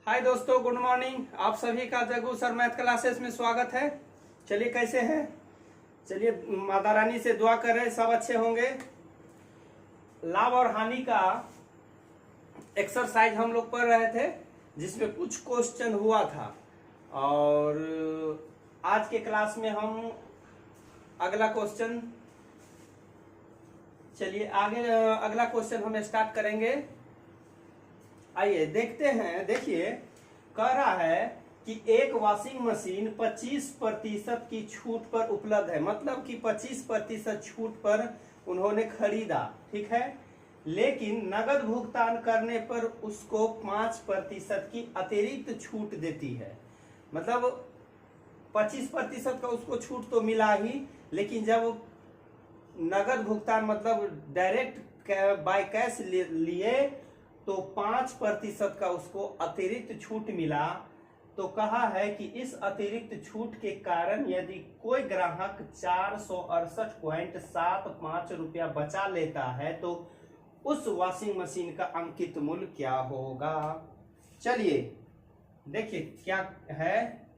हाय दोस्तों, good morning. आप सभी का जग्गू सर मैथ क्लासेस में स्वागत है। चलिए कैसे हैं? चलिए माता रानी से दुआ कर रहे हैं सब अच्छे होंगे। लाभ और हानि का एक्सरसाइज हम लोग पढ़ रहे थे जिसमें कुछ क्वेश्चन हुआ था, और आज के क्लास में हम अगला क्वेश्चन, चलिए आगे अगला क्वेश्चन हम स्टार्ट करेंगे। आइए देखते हैं। देखिए, कह रहा है कि एक वॉशिंग मशीन 25% की छूट पर उपलब्ध है, मतलब कि 25% छूट पर उन्होंने खरीदा, ठीक है। लेकिन नगद भुगतान करने पर उसको 5% की अतिरिक्त छूट देती है। मतलब 25% का उसको छूट तो मिला ही, लेकिन जब नगद भुगतान मतलब डायरेक्ट बाय कैश लिए तो 5% का उसको अतिरिक्त छूट मिला। तो कहा है कि इस अतिरिक्त छूट के कारण यदि कोई ग्राहक 468.75 रुपया बचा लेता है तो उस वॉशिंग मशीन का अंकित मूल्य क्या होगा। चलिए देखिए क्या है।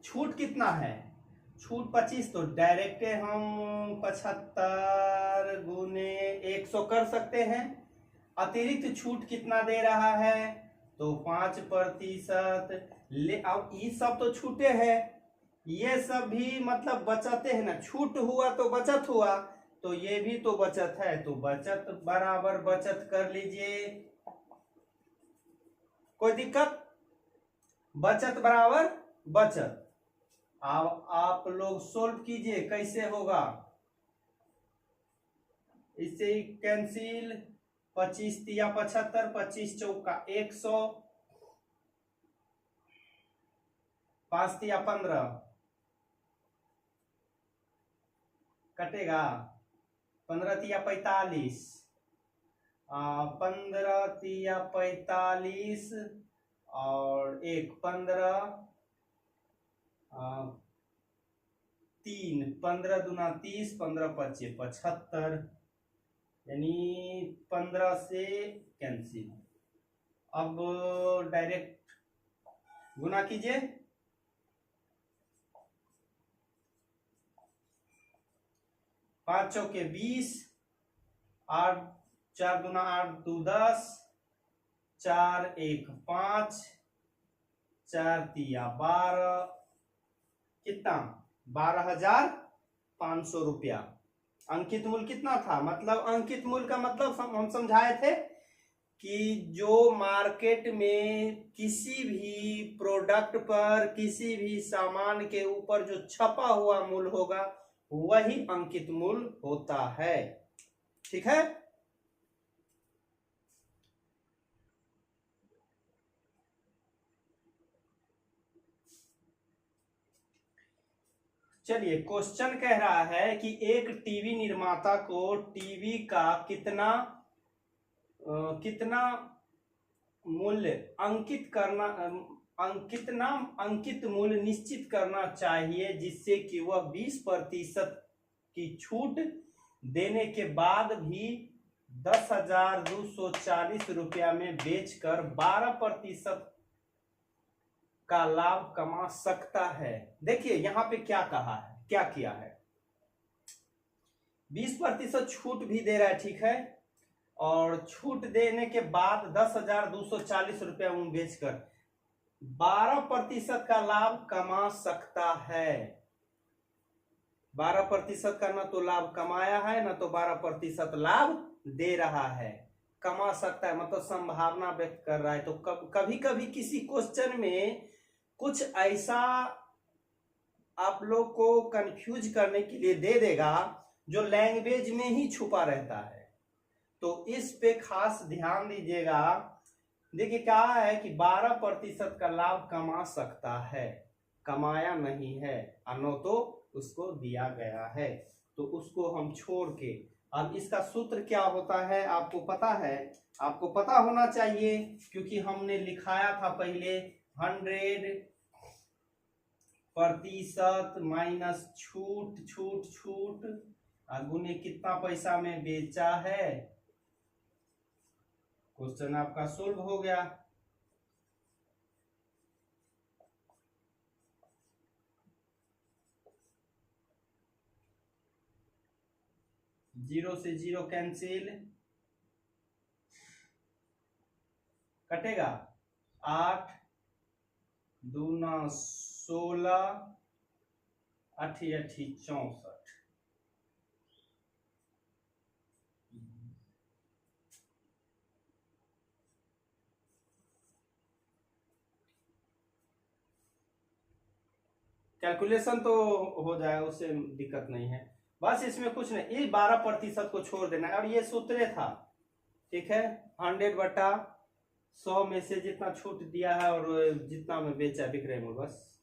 छूट कितना है? छूट 25, तो डायरेक्ट हम 75 गुने 100 कर सकते हैं। अतिरिक्त छूट कितना दे रहा है? तो 5%। अब ये सब तो छूटे हैं, ये सब भी मतलब बचते हैं ना। छूट हुआ तो बचत हुआ, तो ये भी तो बचत है, तो बचत बराबर बचत कर लीजिए। कोई दिक्कत? बचत बराबर बचत। अब आप लोग सोल्व कीजिए कैसे होगा। इससे कैंसिल, 25 तिया 75, 25 चौका 100, 5 तिया 15 कटेगा, 15 तिया 45, 15 तिया 45 और 15 3, 15 दूना 30, 15 पच्चीस 75, यानी 15 से कैंसिल। अब डायरेक्ट गुना कीजिए, 5 चौके 20, 8 4 दूना 8 2 10, 4 1 5, 4 तिया 12, कितना? 12,500 रुपया। अंकित मूल्य कितना था? मतलब अंकित मूल्य का मतलब हम समझाए थे कि जो मार्केट में किसी भी प्रोडक्ट पर, किसी भी सामान के ऊपर जो छपा हुआ मूल्य होगा वही अंकित मूल्य होता है, ठीक है। चलिए क्वेश्चन कह रहा है कि एक टीवी निर्माता को टीवी का कितना मूल्य अंकित मूल्य निश्चित करना चाहिए जिससे कि वह 20% की छूट देने के बाद भी 10,240 रुपया में बेचकर 12% का लाभ कमा सकता है। देखिए यहां पे क्या कहा है, क्या किया है। 20% छूट भी दे रहा है, ठीक है, और छूट देने के बाद 10,240 रुपया में बेचकर 12% का लाभ कमा सकता है। 12% का ना तो लाभ कमाया है, ना तो 12% लाभ दे रहा है। कमा सकता है मतलब संभावना व्यक्त कर रहा है। तो कभी कभी किसी क्वेश्चन में कुछ ऐसा आप लोग को कंफ्यूज करने के लिए दे देगा जो लैंग्वेज में ही छुपा रहता है, तो इस पे खास ध्यान दीजिएगा। देखिए क्या है कि 12% का लाभ कमा सकता है, कमाया नहीं है, अनो तो उसको दिया गया है, तो उसको हम छोड़ के अब इसका सूत्र क्या होता है आपको पता है, आपको पता होना चाहिए क्योंकि हमने लिखाया था पहले। 100% माइनस छूट छूट छूट गुने कितना पैसा में बेचा है। क्वेश्चन आपका सोल्व हो गया। जीरो से जीरो कैंसिल, कटेगा 8 दूना 16, 8 8 64। कैलकुलेशन तो हो जाए, उससे दिक्कत नहीं है। बस इसमें कुछ नहीं, ये 12% को छोड़ देना है। और ये सूत्र था, ठीक है, 100/100 में से जितना छूट दिया है और जितना में बेचा विक्रय मूल्य, बस।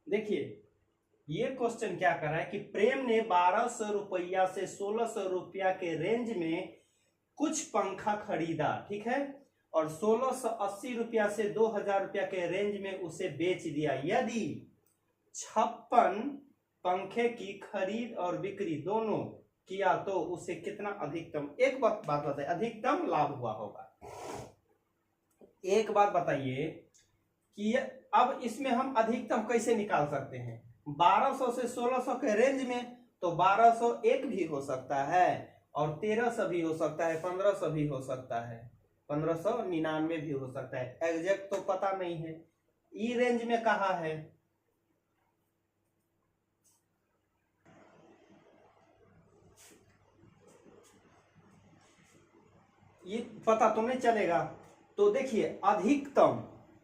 देखिए ये क्वेश्चन क्या कर रहा है कि प्रेम ने 1200 रुपया से 1600 रुपया के रेंज में कुछ पंखा खरीदा, ठीक है, और 1680 रुपया से 2000 रुपया के रेंज में उसे बेच दिया। यदि 56 पंखे की खरीद और बिक्री दोनों किया तो उसे कितना अधिकतम, एक बात बताइए, अधिकतम लाभ हुआ होगा। एक बात बताइए कि अब इसमें हम अधिकतम कैसे निकाल सकते हैं? 1200 से 1600 के रेंज में तो 1201 भी हो सकता है और 1300 भी हो सकता है, 1500 भी हो सकता है, 1599 भी हो सकता है। एग्जैक्ट तो पता नहीं है, ई रेंज में कहा है। ये पता तो नहीं चलेगा। तो देखिए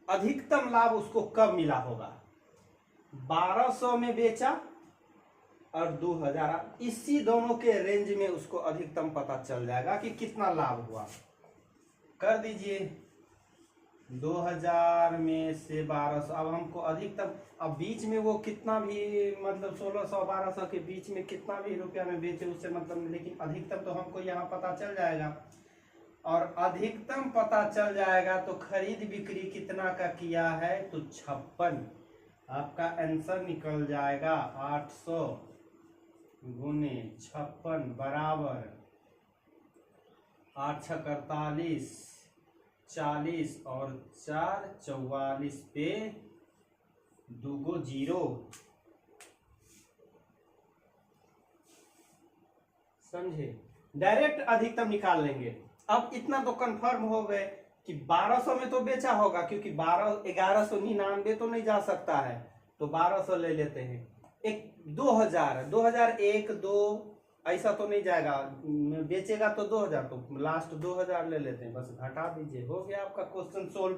अधिकतम लाभ उसको कब मिला होगा? 1200 में बेचा और 2000, इसी दोनों के रेंज में उसको अधिकतम पता चल जाएगा कि कितना लाभ हुआ। कर दीजिए 2000 में से 1200, अब हमको अधिकतम, अब बीच में वो कितना भी, मतलब 1600 1200 के बीच में कितना भी रुपया में बेचे उससे मतलब नहीं, लेकिन अधिकतम तो हमको यहाँ पता चल जाएगा। और अधिकतम पता चल जाएगा तो खरीद बिक्री कितना का किया है, तो 56। आपका आंसर निकल जाएगा 800 गुने 56 बराबर 8 6 48, 40 और 4 44 पे 2 0। समझे? डायरेक्ट अधिकतम निकाल लेंगे। अब इतना तो कंफर्म हो गए कि 1200 में तो बेचा होगा, क्योंकि 1199 तो नहीं जा सकता है, तो 1200 ले लेते हैं। एक 2001 2 ऐसा तो नहीं जाएगा, बेचेगा तो 2000, तो लास्ट 2000 ले लेते हैं, बस घटा दीजिए, हो गया आपका क्वेश्चन सोल्व।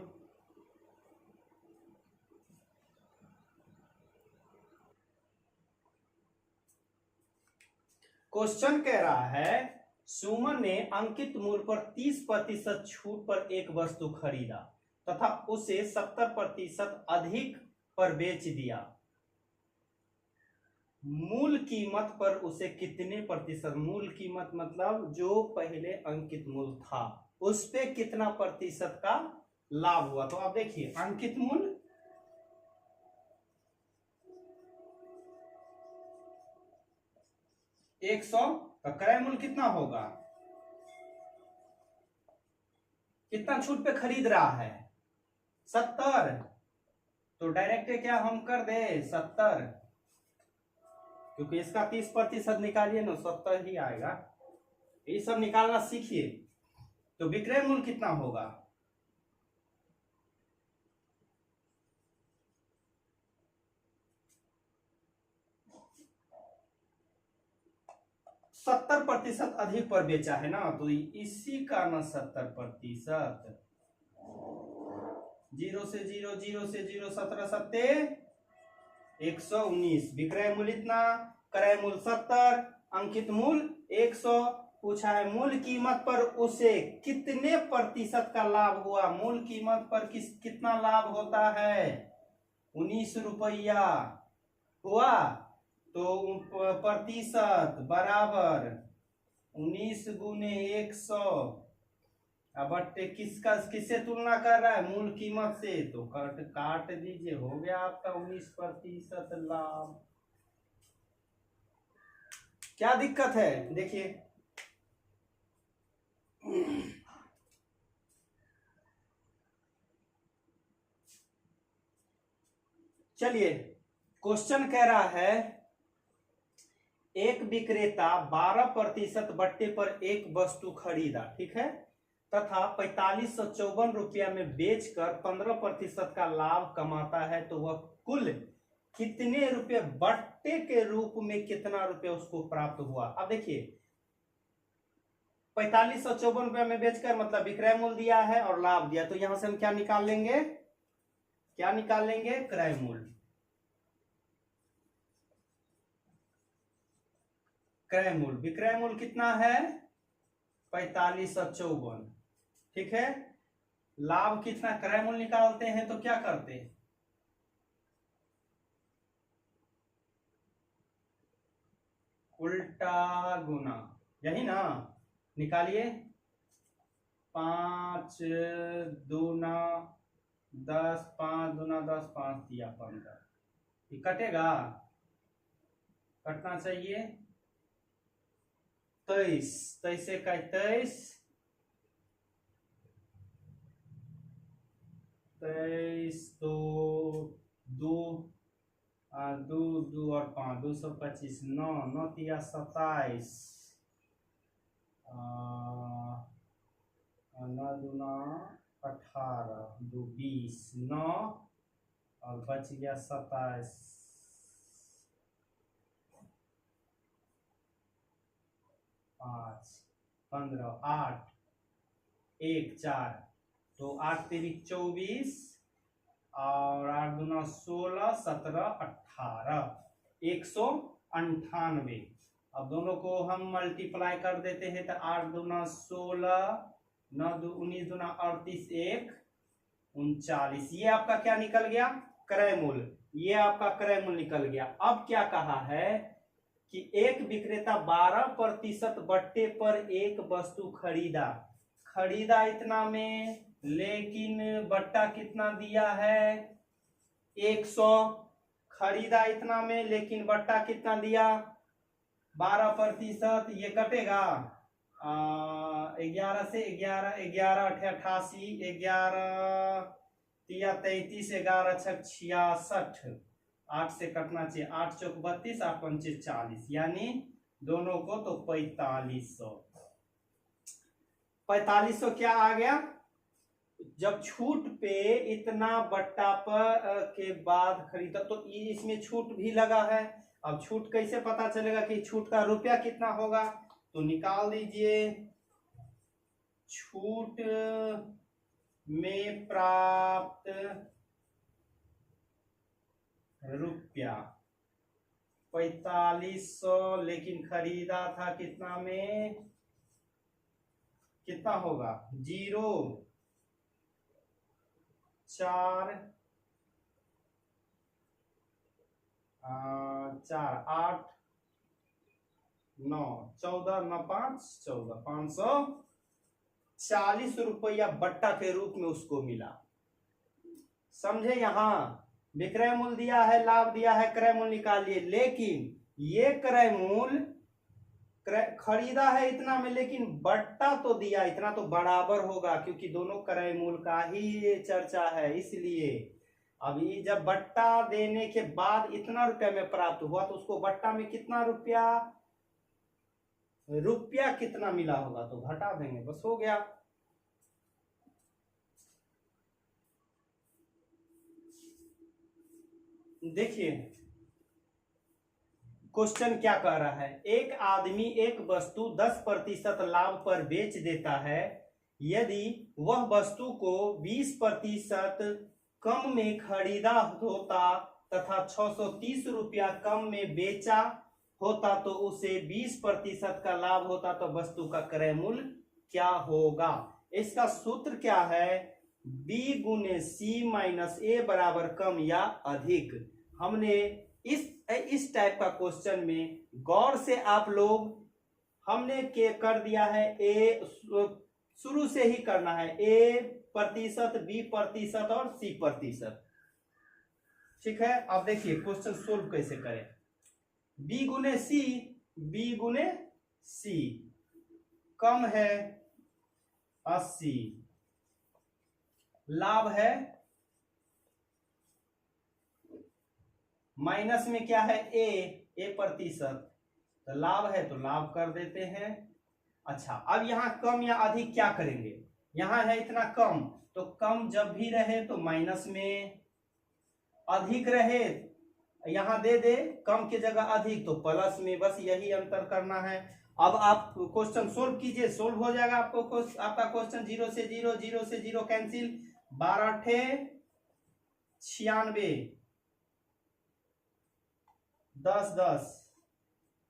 क्वेश्चन कह रहा है सुमन ने अंकित मूल्य पर 30% छूट पर एक वस्तु खरीदा तथा उसे 70% अधिक पर बेच दिया। मूल कीमत पर उसे कितने प्रतिशत, मूल कीमत मतलब जो पहले अंकित मूल्य था उस पे कितना प्रतिशत का लाभ हुआ? तो आप देखिए अंकित मूल्य 100 का क्रय मूल्य कितना होगा? कितना छूट पे खरीद रहा है? 70। तो डायरेक्ट क्या हम कर दे 70, क्योंकि इसका 30% निकालिए ना, 70 ही आएगा। ये सब निकालना सीखिए। तो विक्रय मूल्य कितना होगा? 70% अधिक पर बेचा है ना, तो इसी का ना 70%, 0 से 0 0 से 0 17 सत्ते 119। विक्रय मूल्य इतना, क्रय मूल्य 70, अंकित मूल्य 100। पूछा है मूल कीमत पर उसे कितने प्रतिशत का लाभ हुआ? मूल कीमत पर कितना लाभ होता है? 19 रुपया हुआ, तो प्रतिशत बराबर 19 गुने 100। अब किससे तुलना कर रहा है? मूल कीमत से, तो काट दीजिए, हो गया आपका 19% लाभ। क्या दिक्कत है? देखिए चलिए, क्वेश्चन कह रहा है एक विक्रेता 12% बट्टे पर एक वस्तु खरीदा, ठीक है, तथा 4554 में बेचकर 15% का लाभ कमाता है, तो वह कुल कितने रुपए बट्टे के रूप में कितना रुपए उसको प्राप्त हुआ। अब देखिए 4554 में बेचकर मतलब विक्रय मूल्य दिया है और लाभ दिया, तो यहां से हम क्या निकाल लेंगे, क्या निकाल लेंगे, क्रय मूल्य। क्रय मूल्य, विक्रय मूल्य कितना है 4554, ठीक है। लाभ कितना, क्रय मूल्य निकालते हैं तो क्या करते हैं, उल्टा गुना, यही ना, निकालिए। 5 दूना 10, 5 दूना 10, 5 दिया 15, ये कटेगा, कटना चाहिए। 23, 23 से 23, 23 तो 2 2 2 और 5 225, 9 9 तिया 27, 9 दूना 18, 2 20, 9 और बच गया 27, 5 15, 8 1 4, तो 8 तेरी 24 और 8 दूना 16, 17 18, 198। अब दोनों को हम मल्टीप्लाई कर देते हैं, तो 8 दूना 16, 9 19 दूना 38, 1 39। ये आपका क्या निकल गया, क्रय मूल्य, ये आपका क्रय मूल्य निकल गया। अब क्या कहा है कि एक विक्रेता 12% बट्टे पर एक वस्तु खरीदा, खरीदा इतना में, लेकिन बट्टा कितना दिया है 100, खरीदा इतना में लेकिन बट्टा कितना दिया 12%, ये कटेगा 11 से 11, 11 88, 11 तिया 33, 11 छक 66, 8 से कटना चाहिए, 8 चौक 32, 8 पंचे 40, यानी दोनों को तो 4500। 4500 क्या आ गया, जब छूट पे इतना बट्टा पर के बाद खरीदा, तो इसमें छूट भी लगा है। अब छूट कैसे पता चलेगा कि छूट का रुपया कितना होगा, तो निकाल दीजिए। छूट में प्राप्त रुपया 4500, लेकिन खरीदा था कितना में, कितना होगा 0 4 4 8 9 14 9 5 14, 540 रुपया बट्टा के रूप में उसको मिला। समझे, यहां विक्रय मूल्य दिया है, लाभ दिया है, क्रय मूल्य निकालिए, लेकिन ये क्रय मूल्य खरीदा है इतना में, लेकिन बट्टा तो दिया इतना, तो बराबर होगा, क्योंकि दोनों क्रय मूल्य का ही चर्चा है, इसलिए अभी जब बट्टा देने के बाद इतना रुपया में प्राप्त हुआ, तो उसको बट्टा में कितना रुपया कितना मिला होगा, तो घटा देंगे, बस हो गया। देखिए क्वेश्चन क्या कह रहा है, एक आदमी एक वस्तु 10% लाभ पर बेच देता है, यदि वह वस्तु को 20% कम में खरीदा होता तथा 630 रुपया कम में बेचा होता, तो उसे 20% का लाभ होता, तो वस्तु का क्रय मूल्य क्या होगा। इसका सूत्र क्या है, B गुने C माइनस A बराबर कम या अधिक। हमने इस टाइप का क्वेश्चन में गौर से आप लोग, हमने कर दिया है ए, शुरू से ही करना है, A%, B% और C%, ठीक है। अब देखिए क्वेश्चन सोल्व कैसे करें। B गुने C कम है 80, लाभ है माइनस में क्या है, ए प्रतिशत, तो लाभ है तो लाभ कर देते हैं। अच्छा, अब यहाँ कम या अधिक क्या करेंगे, यहाँ है इतना कम, तो कम जब भी रहे तो माइनस में, अधिक रहे यहाँ दे दे कम की जगह अधिक तो प्लस में, बस यही अंतर करना है। अब आप क्वेश्चन सोल्व कीजिए, सोल्व हो जाएगा आपको आपका क्वेश्चन। 0 से 0, 0 से 0 कैंसिल, 12 ठे 96, 10 10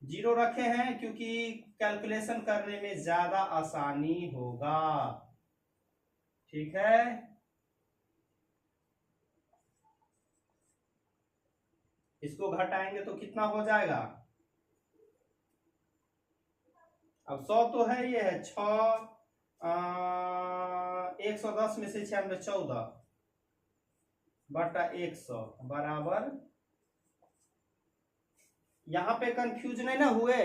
0 रखे हैं क्योंकि कैलकुलेशन करने में ज्यादा आसानी होगा। ठीक है, इसको घटाएंगे तो कितना हो जाएगा, अब 100 तो है, ये है 6, 110 में से 96 14 बटा 100 बराबर, यहां पे कंफ्यूज नहीं ना हुए,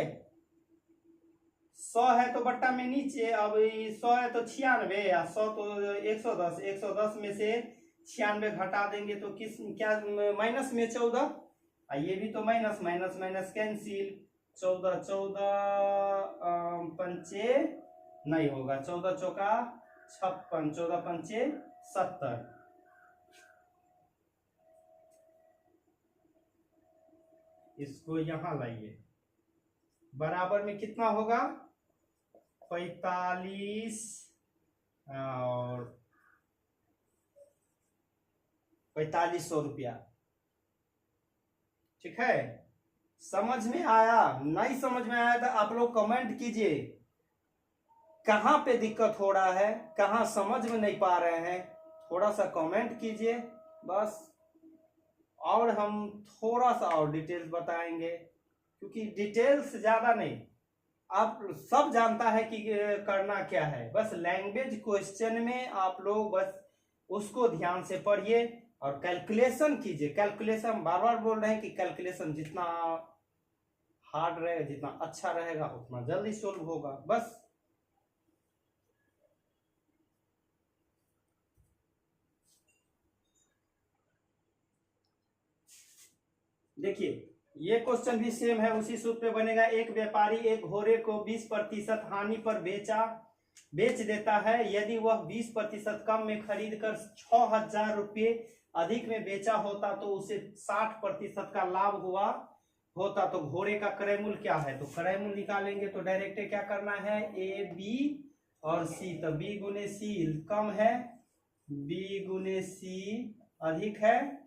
100 है तो बट्टा में नीचे, अब 100 है तो 96 या 100 तो 110, 110 में से 96 घटा देंगे तो किस क्या, माइनस में 14, ये भी तो माइनस, माइनस माइनस कैंसिल, 14 14 पंचे नहीं होगा, 14 चौका 56, 14 पंचे 70, इसको यहां लाइए, बराबर में कितना होगा 45 और 4500 रुपया। ठीक है, समझ में आया, नहीं समझ में आया तो आप लोग कमेंट कीजिए कहां पे दिक्कत हो रहा है, कहां समझ में नहीं पा रहे हैं, थोड़ा सा कमेंट कीजिए बस, और हम थोड़ा सा और डिटेल्स बताएंगे, क्योंकि डिटेल्स ज्यादा नहीं, आप सब जानता है कि करना क्या है, बस लैंग्वेज क्वेश्चन में आप लोग बस उसको ध्यान से पढ़िए और कैलकुलेशन कीजिए। कैलकुलेशन बार बार बोल रहे हैं कि कैलकुलेशन जितना हार्ड रहेगा, जितना अच्छा रहेगा, उतना जल्दी सोल्व होगा। बस देखिए, ये क्वेश्चन भी सेम है, उसी सूत्र पे बनेगा। एक व्यापारी एक घोड़े को 20% हानि पर बेच देता है, यदि वह 20% कम में खरीद कर 6000 रुपये अधिक में बेचा होता तो उसे 60% का लाभ हुआ होता, तो घोड़े का क्रय मूल्य क्या है, तो क्रय मूल्य निकालेंगे तो डायरेक्ट क्या करना है, ए बी और सी, तो बी गुने सी कम है, बी गुने सी अधिक है,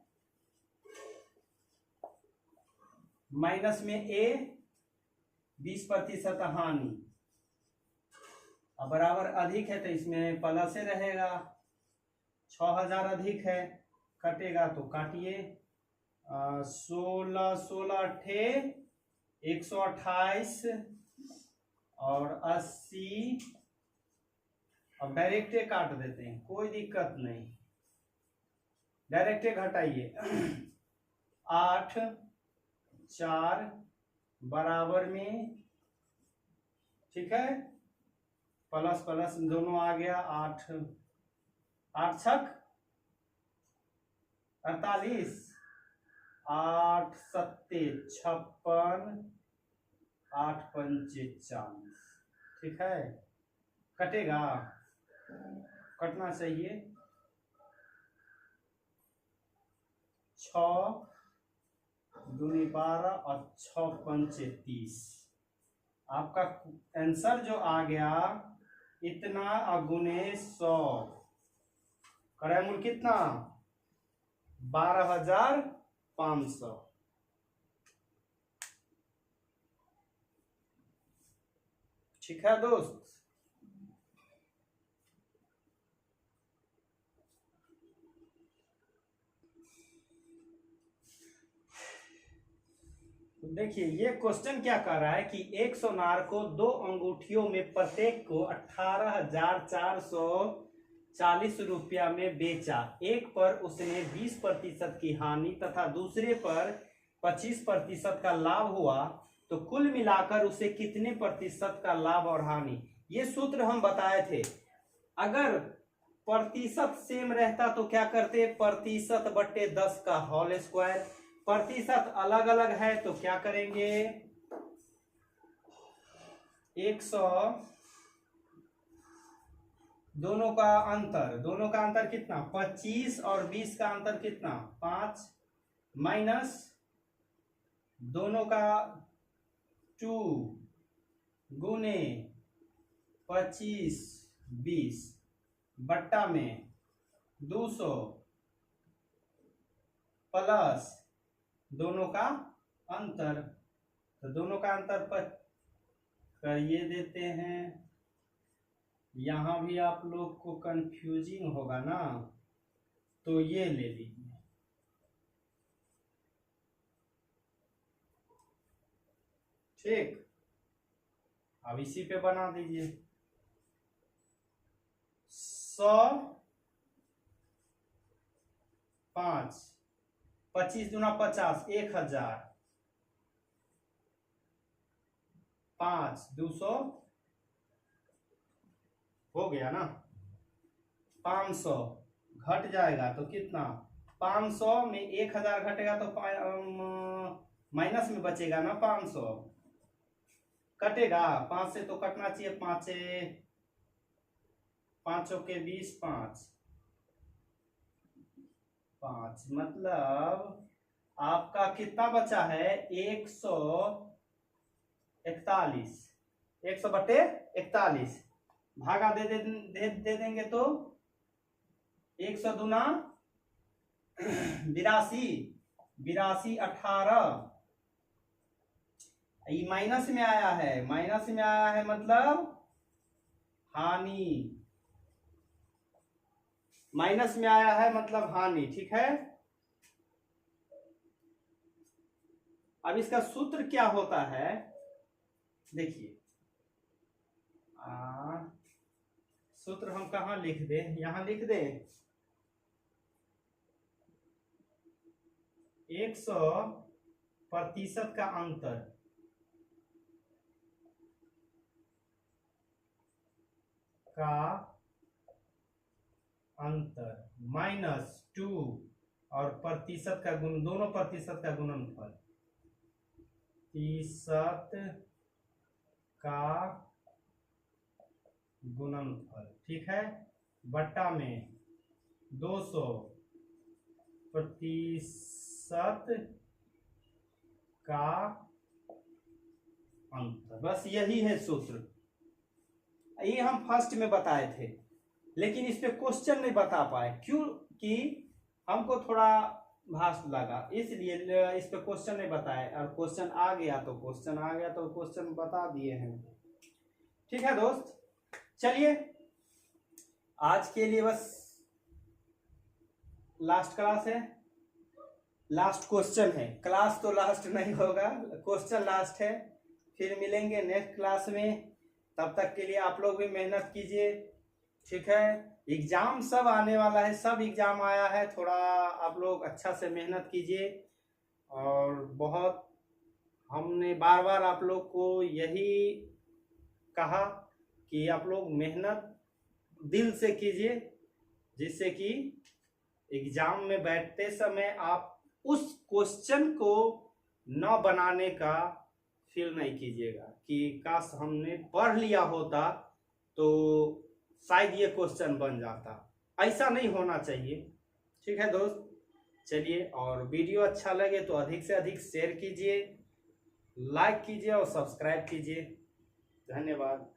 माइनस में ए 20% हानि, अब बराबर अधिक है तो इसमें प्लस से रहेगा, 6000 अधिक है, कटेगा तो काटिए, 16 16 ठे 128 और 80, अब डायरेक्टे काट देते हैं, कोई दिक्कत नहीं, डायरेक्टे घटाइए, 8 4 बराबर में, ठीक है, प्लस प्लस दोनों आ गया, 8 8 छक 48, 8 सत्ते 56, 8 पंचे 40, ठीक है, कटेगा, कटना चाहिए, 6 दूनी 12 और 6 पंचे 30, आपका आंसर जो आ गया इतना अगुने 100, क्रय मूल्य कितना 12500। ठीक है दोस्त, देखिए ये क्वेश्चन क्या कर रहा है कि एक सोनार को 2 अंगूठियों में प्रत्येक को 18,440 रुपया में बेचा, एक पर उसने 20% की हानि तथा दूसरे पर 25% का लाभ हुआ, तो कुल मिलाकर उसे कितने प्रतिशत का लाभ और हानि, ये सूत्र हम बताए थे। अगर प्रतिशत सेम रहता तो क्या करते, प्रतिशत बटे 10 का होल स्क्वायर, प्रतिशत अलग अलग है तो क्या करेंगे, 100 दोनों का अंतर कितना, 25 और 20 का अंतर कितना 5, माइनस दोनों का 2 गुने 25 20 बट्टा में 200 प्लस दोनों का अंतर, तो दोनों का अंतर पर ये देते हैं। यहां भी आप लोग को कंफ्यूजिंग होगा ना, तो ये ले लीजिए, ठीक। अब इसी पे बना दीजिए, 100 5 25 दूना 50 1000 5 200 हो गया ना, 500 घट जाएगा तो कितना, 500 में 1000 घटेगा तो माइनस में बचेगा ना, 500 कटेगा, 5 से तो कटना चाहिए, 5 के 20 5 मतलब आपका कितना बचा है, 141, 100/41 भागा दे देंगे तो 100 दूना 82 18, ये माइनस में आया है मतलब हानि, माइनस में आया है मतलब हानि, ठीक है। अब इसका सूत्र क्या होता है, देखिए, सूत्र हम कहाँ लिख दें, यहां लिख दें, 100% का अंतर माइनस 2 और प्रतिशत का गुण, दोनों प्रतिशत का गुणनफल, प्रतिशत का गुणनफल, ठीक है, बट्टा में 200 प्रतिशत का अंतर, बस यही है सूत्र। ये हम फर्स्ट में बताए थे, लेकिन इस पे क्वेश्चन नहीं बता पाए, क्योंकि हमको थोड़ा भास्ट लगा, इसलिए इस पे क्वेश्चन नहीं बताए, और क्वेश्चन आ गया तो क्वेश्चन बता दिए हैं। ठीक है दोस्त, चलिए आज के लिए बस लास्ट क्लास है, लास्ट क्वेश्चन है, क्लास तो लास्ट नहीं होगा, क्वेश्चन लास्ट है। फिर मिलेंगे नेक्स्ट क्लास में, तब तक के लिए आप लोग भी मेहनत कीजिए, ठीक है। एग्जाम सब आने वाला है, सब एग्जाम आया है, थोड़ा आप लोग अच्छा से मेहनत कीजिए, और बहुत हमने बार बार आप लोग को यही कहा कि आप लोग मेहनत दिल से कीजिए, जिससे कि एग्जाम में बैठते समय आप उस क्वेश्चन को न बनाने का फील नहीं कीजिएगा कि काश हमने पढ़ लिया होता तो शायद ये क्वेश्चन बन जाता, ऐसा नहीं होना चाहिए। ठीक है दोस्त, चलिए, और वीडियो अच्छा लगे तो अधिक से अधिक शेयर कीजिए, लाइक कीजिए और सब्सक्राइब कीजिए। धन्यवाद।